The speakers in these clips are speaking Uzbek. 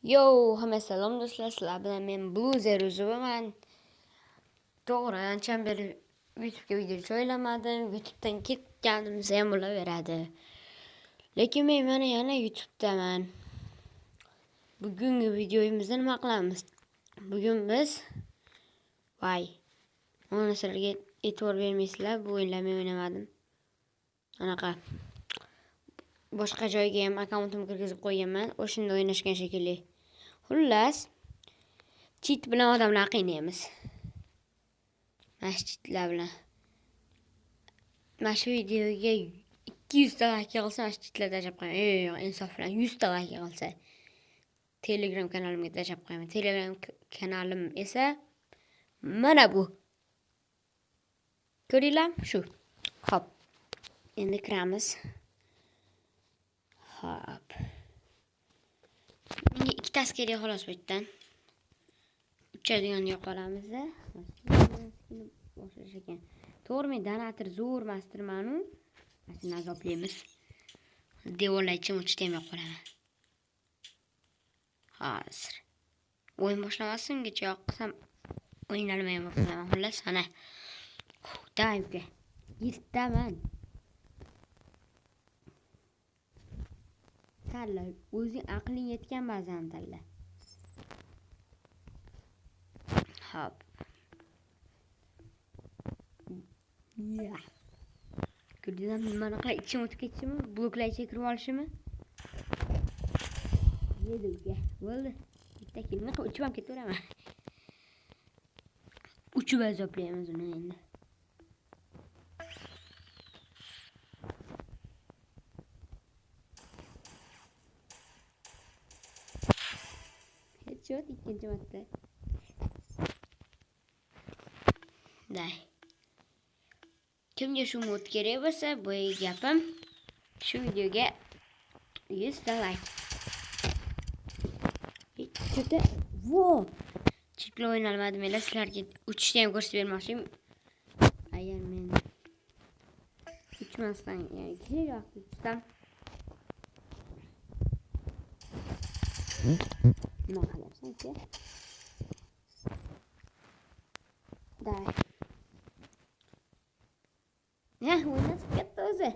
Yo, hamma salom do'stlar, sizlar bilan men Bluzer uzubaman. To'g'ri, ancham beri YouTube'ga video joylamadim. YouTube'dan ketganimizda ham bo'laveradi. Lekin men mana yana YouTube'daman. Bugungi videoyimizda nima qilamiz? Bugun biz mana sizlarga e'tibor bermaysizlar, bu o'yinlarni men o'ynamadim. Anaqa boshqa joyga ham akkauntimni kirgizib qo'yganman. O'shanda o'ynashgan shekilli. Xullas, cheat bilan odamlar qiynaymiz. Cheatlar bilan. Mana shu videoga 200 ta like olsa, cheatlar tashab qo'yaman. Yo'q, insof bilan 100 ta like olsa, Telegram kanalimga tashab qo'yaman. Telegram kanalim esa mana bu. Ko'ringlarmi shu? Xo'p. Endi kiramiz. Xo'p. Menga ikkitasi kerak xolos bu yerdan. Uchadigan yo'q qolamiz-da. Boshlash ekan. To'g'ri, men donator zo'r mastirman-u. Mana azoblaymiz. Devorlaychim uchtamay qolaman. Hozir. O'yin boshlamasingacha yoqsam o'ynalmay qo'yaman. Xullas, ana. Davga. Yirtaman. Tanla, o'zing aqling yetgan ba'zan tanla. Hop. Ya. Ko'rdingizmi, mana qilib ichim o'tib ketdimi? Bloklayga kirib olishimi? Yedi uka. Bo'ldi. Bitta kelma, uchib ham ketaveraman. Uchib azoblaymiz uni endi. Headshot ikkinchi marta. Day. Kimga shu mod kerak bo'lsa, bu gapim shu videoga 100 ta like. Ikkita vo. Cheklo o'ynalmadim, men sizlarga uchishni ham ko'rsatib bermoqchiyim. Agar men uchmasdan, ya'ni kerak uchsam nima qilyapsan-ki? Day. O'yindan chiqib ketdi o'zi.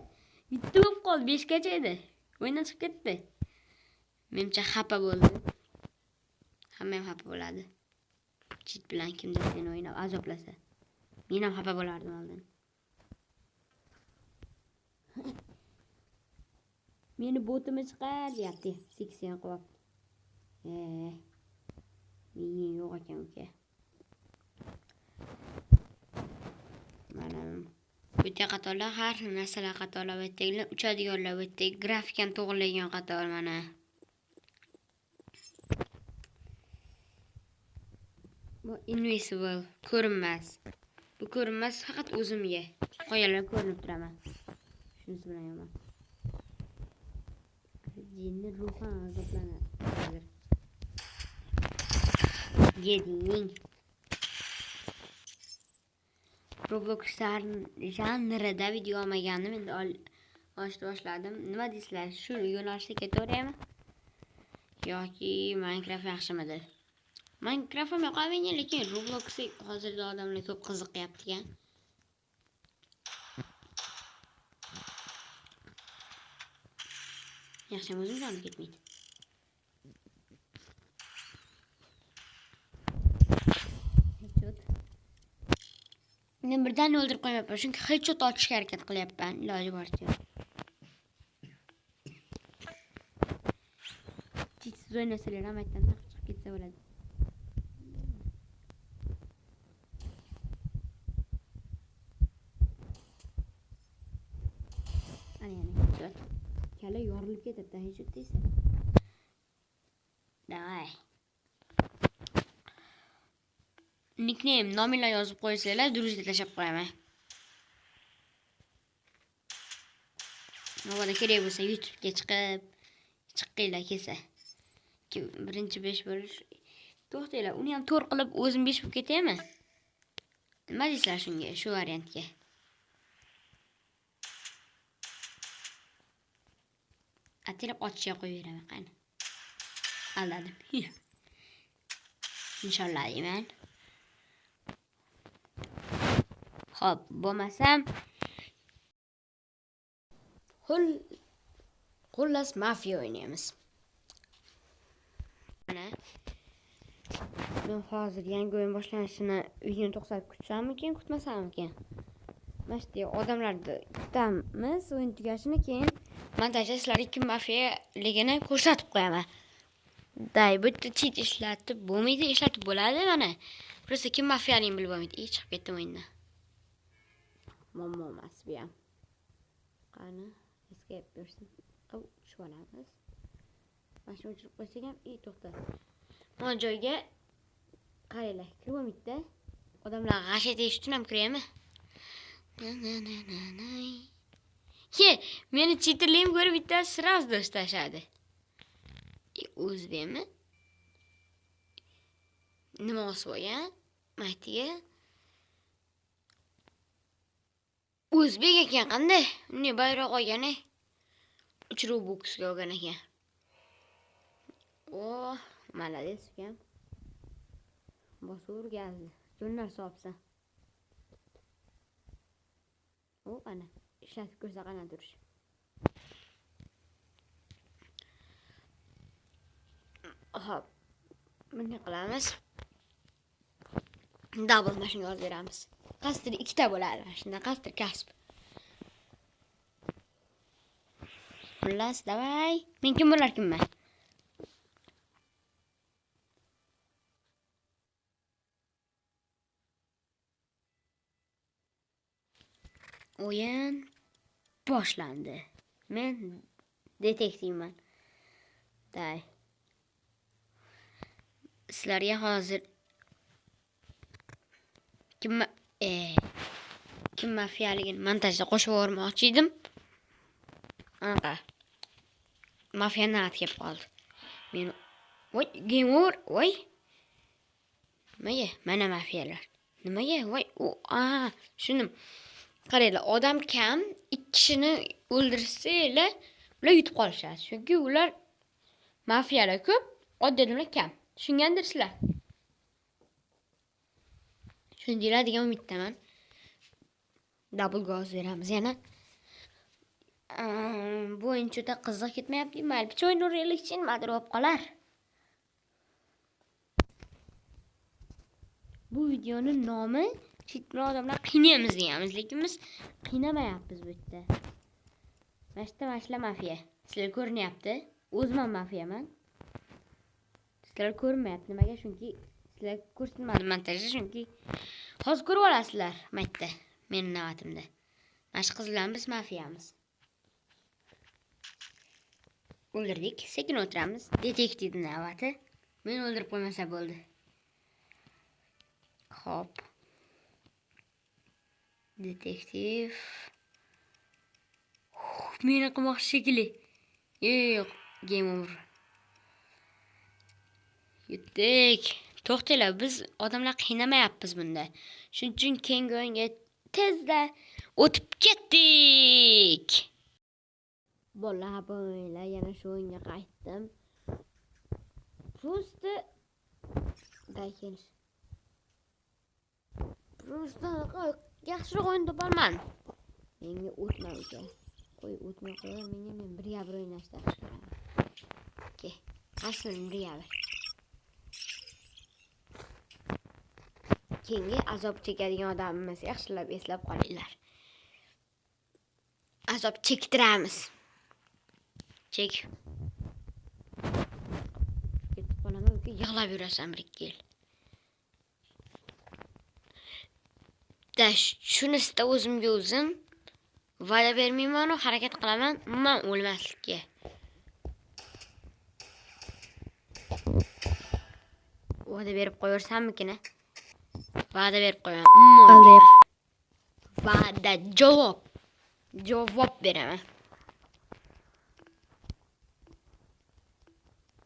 Bitta bo'lib qoldi, 5 gacha edi. O'yindan chiqib ketdi. Menimcha xafa bo'ldi. Hamma ham xafa bo'ladi. Cheat bilan kimdir seni o'ynab azoblasa. Men ham xafa bo'lardim oldin. Meni botimni chiqar deyapti. 80 qo'yib. Men yo'q ekan uka. Mana bu yerda qatorlar, har xil narsalar qatorlar, bu yerda uchadiganlar, bu yerda grafikani to'g'rilagan qator mana. Bu invisible, ko'rinmas. Bu ko'rinmas, faqat o'zimga. Qo'yalar ko'rinib turaman. Shunisi bilan yomon. Jinni ruhan azoblanadi. Yeding. Roblox janrida video olmagandim, endi olishni boshladim. Nima deysizlar? Shu yo'nalishda ketaveraymi? Yoki Minecraft yaxshimidi? Minecraft ham yoqavergan, lekin Robloxga hozirda odamlar ko'p qiziqyapti-kan. Yaxshi, o'zim jonim ketmaydi. Men birdan o'ldirib qo'ymayapman, chunki headshot otishga harakat qilyapman, iloji boricha. Cheatsiz o'ynasalar ham aytdan chiqib ketsa bo'ladi. Ana headshot. Kala yorilib ketadi, headshot desa. Davay. Nickname nominglar yozib qo'ysanglar, durustga tashab qo'yaman. Navada kerak bo'lsa YouTube'ga chiqinglar kelsa. Birinchi 5 bo'lish. To'xtanglar, uni ham to'r qilib o'zim 5 bo'lib ketaymi? Nima deysizlar shunga, shu variantga? Atirib ochishga qo'yib beraman, qani. aldadim. İnşallah deyman. Hop, bo'lmasam xullas mafiya o'ynaymiz. Mana men hozir yangi o'yin boshlanishini videoni to'xtatib kutsamikin, kutmasamikin? Mana shu odamlarni kutamiz, o'yin tugashini, keyin montajda sizlarga kim mafiyaligini ko'rsatib qo'yaman. Day, bu yerda cheat ishlatib bo'lmaydi, ishlatib bo'ladi mana. Просто kim mafiyaligini bilib bo'lmaydi. Chiqib ketdim o'yindan. Muammo emas bu ham. Qani, escape bersin. Shu olamiz. Mana shuni o'chirib qo'ysak ham, to'xta. Mana joyga qaranglar, kirib bo'lmaydi-da. Odamlar g'ashat yeyish uchun ham kiryapmi? Meni cheaterligim ko'rib bittasi sразу tashladi. O'zbekmi? Nima o'svoya? Maytiga. O'zbek ekan qanday? Uni bayroq olgan. Uchiruv boksga olgan ekan. Oh, malades ekan. Bosur geldi. Dönler so'psa. O ana. İşletib ko'rsa qana turish. Hop. Bunday qilamiz. Double mashina yozib beramiz. Qasdir ikkita bo'ladi. Shunda qasdir kasb. Xullas, davay. Men kim bo'lar kimman? O'yin boshlandi. Men detektivman. Day. Sizlarga hozir kim mafiyaligini montajda qo'shib o'rmoqchi edim. Anaqa. Mafiyadan kelib qoldi. Men voy, game over. Voy. Nimaga? Mana mafiyalar. Nimaga? Voy, shuni qaranglar, odam kam, 2 kishini o'ldirsanglar, ular yutib qolishadi. Chunki ular mafiyalar ko'p, oddiy odamlar kam. Tushungandirsizlar? Tushundinglar degan umiddaman. Double gaz beramiz yana. Bu o'yin juda qiziq ketmayapti. Mayli, bitta o'yin o'ynaylikchi, nimadir bo'lib qolar. Bu videoning nomi chetdan odamlar qiynaymiz deyamiz, lekin biz qiynamayapmiz bu yerda. Mashta mafiya. Sizlar ko'rinyapti. O'zim ham mafiyaman. Sizlar ko'rmayapti. Nimaga? Chunki sizlar ko'rsatmadim montajda, chunki hozir ko'rib olasizlar. Maytda, mening navbatimda. Mana shu qiz bilan biz mafiyamiz. O'ldirdik, sekin o'tiramiz. Detektivning navbati. Meni o'ldirib qo'ymasa bo'ldi. Hop. Detektiv. Meni qilmoqchi shekilli. Yo'q, game over. Yutdik. To'xtanglar, biz odamlar qiynamayapmiz bunda. Shuning uchun keyingi o'yinga tezda o'tib ketdik. Bo'la, yana shu o'yinga qaytdim. Просто daykenish. Просто yaxshiroq o'yin topolman. Menga o'tmaydi. Qo'y, o'tmay qo'yar, menga men 1-1 o'ynashda qilishim. Ke, asl 1-1. Keyingi azob chekadigan odamimiz, yaxshilab eslab qolinglar. Azob chektiramiz. Chek. Ketib qolaman, yig'lab yurasan 1-2 yil. Shunisida o'zimga o'zim va'da bermayman, harakat qilaman, umuman o'lmaslikka. Va'da berib qo'yarsammikin? Va'da berib qo'yaman. Va'da javob beraman.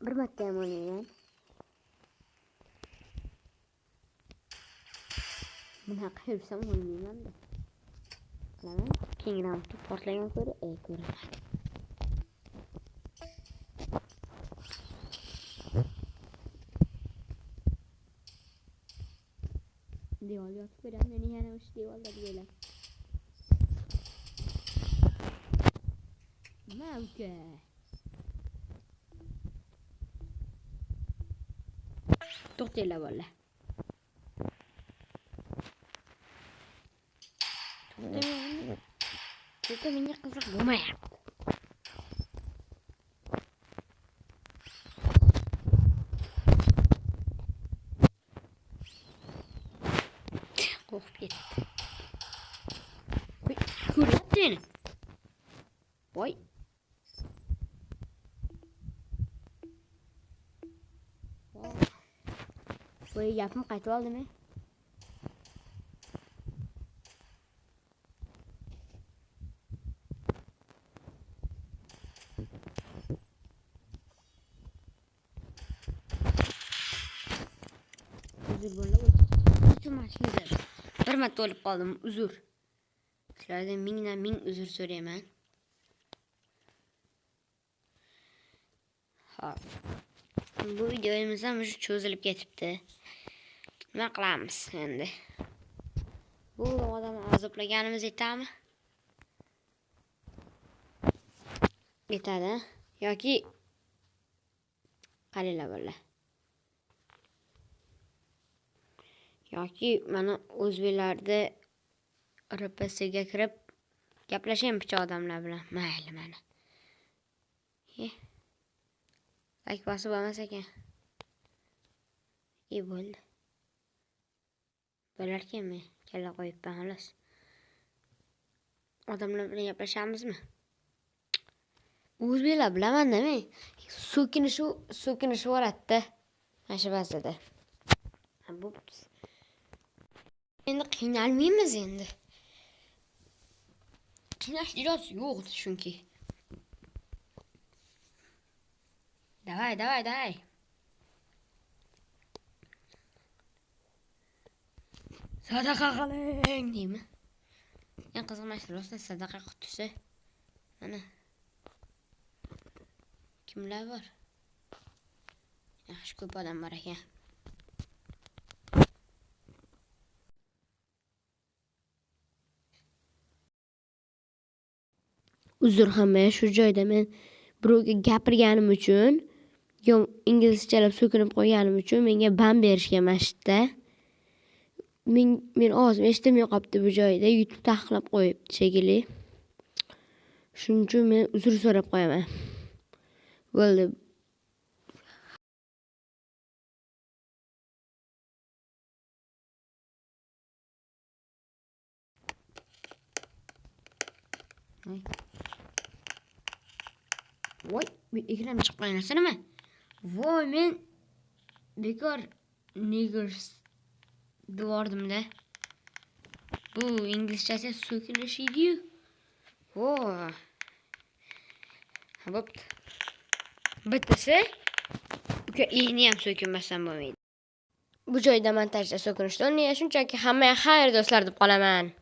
Bir marta ham o'ynayman. Bunaqa yursam o'ynayman-da. Qilaman. Keyinroq portlagan ko'rinadi. devorga yotib ko'radi. Meni yana o'sha devorga qo'ylar. Nima uka? To'xtanglar bolalar. To'xta, menga qiziq bo'lmayapti. Qo'rqib ketdi. Ko'ryapti meni. Voy. Voy, gapim qaytib oldimi? Uzr bo'ldi. Bir marta o'lib qoldim, uzr. Sizlardan ming uzr so'rayman. Hop. Bu videomiz ham cho'zilib ketibdi. Nima qilamiz endi? Bu odamni azoplaganimiz yetadimi? Yetadi yoki qaranglar bolalar. Yoki mana o'zbeklarda RPSga kirib gaplashaymi odamlar bilan. Mayli mana. Like bosib olmas ekan. Bo'ldi. Bo'larkanmi? Kalla qo'yibman xolos. Odamlar bilan gaplashamizmi? O'zbeklar bilaman-da men. So'kinishi bo'ladida. Mana shu bazada. Bu endi qiynalmaymiz endi. Qiynash iloji yo'q chunki. Давай. Sadaqa qiling, deymi? Eng qiziq narsa sadaqa qutisi. Mana. Kimlar bor? Yaxshi ko'p odam bor ekan. Uzr hamma, shu joyda men birovga gapirganim uchun, yo inglizchalab so'kinib qo'yganim uchun menga ban berishgan masjidda. Men ovozim eshitilmay qolibdi bu joyda, YouTube taqiqlab qo'yibdi shekilli. Shuning uchun men uzr so'rab qo'yaman. Bo'ldi. Voy, ekran chiqib qolgan nima? Voy, men bekor niggers devordim-da. Bu inglizchasi so'kilish edi-yu. Voy. Bo'pti. Bittasi uka endi ham so'kinmasam bo'lmaydi. Bu joyda montajda so'kinishdan shunchaki hammaga xayr do'stlar deb qolaman.